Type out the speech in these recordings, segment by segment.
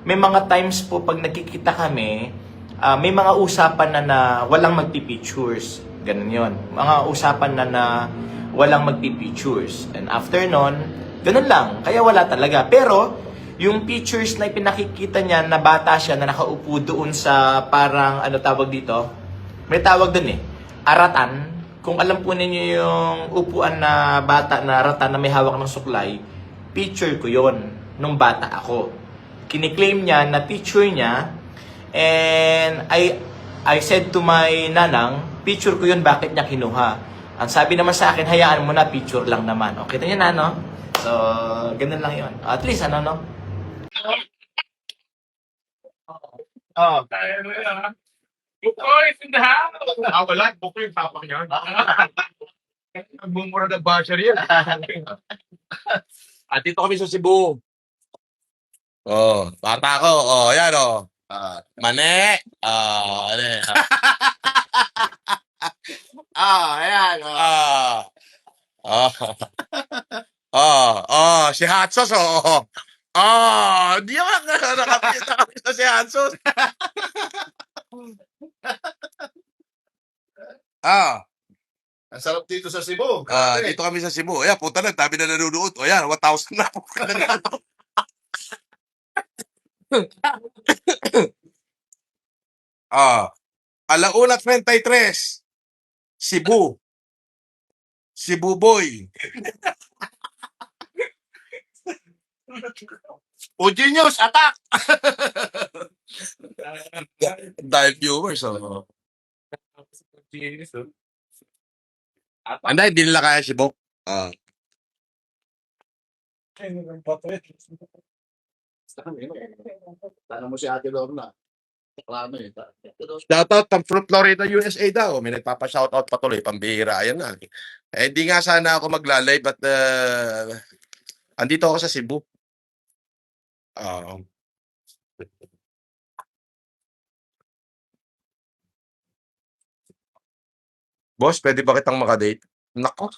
may mga times po pag nagkikita kami, may mga usapan na walang magpipictures. Ganun yon. Mga usapan na walang magpipictures. And after nun, ganun lang. Kaya wala talaga. Pero, yung pictures na pinakikita niya na bata siya na nakaupo doon sa parang, ano tawag dito? May tawag doon eh. Aratan. Kung alam po ninyo yung upuan na bata na ratan na may hawak ng suklay, picture ko yon nung bata ako. Kiniklaim niya na picture niya, and I said to my nanang, picture ko yun, bakit niya kinuha? Ang sabi naman sa akin, hayaan mo na, picture lang naman. O, kita niyo na, no? So, ganun lang yun. At least, ano, no? Oh. Bukoy is in the house! Wala. Bukoy yung tapak niya. Nagmumura ng basher yan. At dito kami sa Cebu. Oh, bata ko. Oh, yan oh. Mane. Ano yan? Ayan. Si Hatsos, oh. Di ako nakapita kami sa si Hatsos. Ang sarap dito sa Cebu. Dito kami sa Cebu. Ayan, puta na, dami na nanonood. O yan, 1,000 na po. Alauna 33. Cebu. Cebu boy. Genius, attack! Dahil viewers, oh. Hindi nila kaya Cebu. Tanong mo si Ate Lorna. Plano eh. Shoutout from Florida, USA daw. May nagpapa-shoutout patuloy. Pambihira. Ayan na. Hindi nga sana ako magla-live but andito ako sa Cebu. Boss, pwede ba kitang makadate? Nako.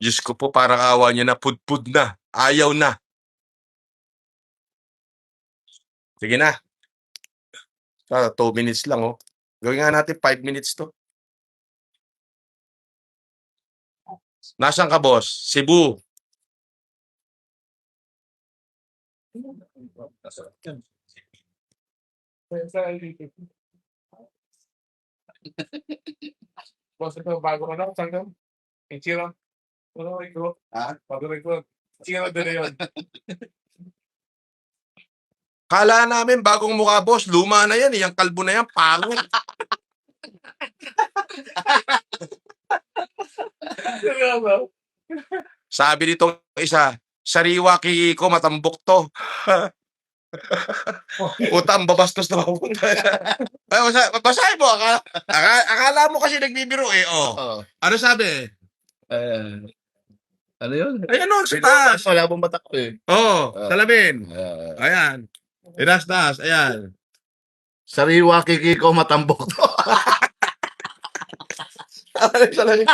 Diyos ko po, parang awa niya na, pudpud na. Ayaw na. Sige na. 2 minutes lang, oh. Gawin nga natin 5 minutes to. Nasaan ka, boss? Cebu. Boss, ito, bago ka na, saan ka? Ichiro. Ano, ikaw? Bago ikaw. Ichiro, doon yun. Kala namin bagong mukha, boss. Luma na yan. Yung kalbo na yan, pangit. Sabi nitong isa, sariwa kiko, matambok to. Utang, babastos na mapunta. Basahin mo. Akala mo kasi nagbibiro eh. Oh. Ano sabi? Ano yun? Ayan o, sa taas. Wala bang batak ko eh. Salamin. Ayan. Taas. Ayan. Sariwa kikiko matambok to. Salamin.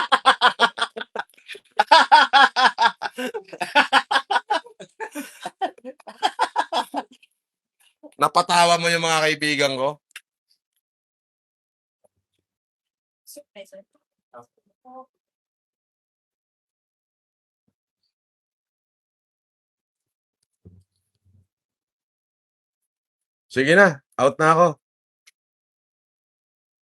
Napatawa mo yung mga kaibigan ko. Sige na, out na ako.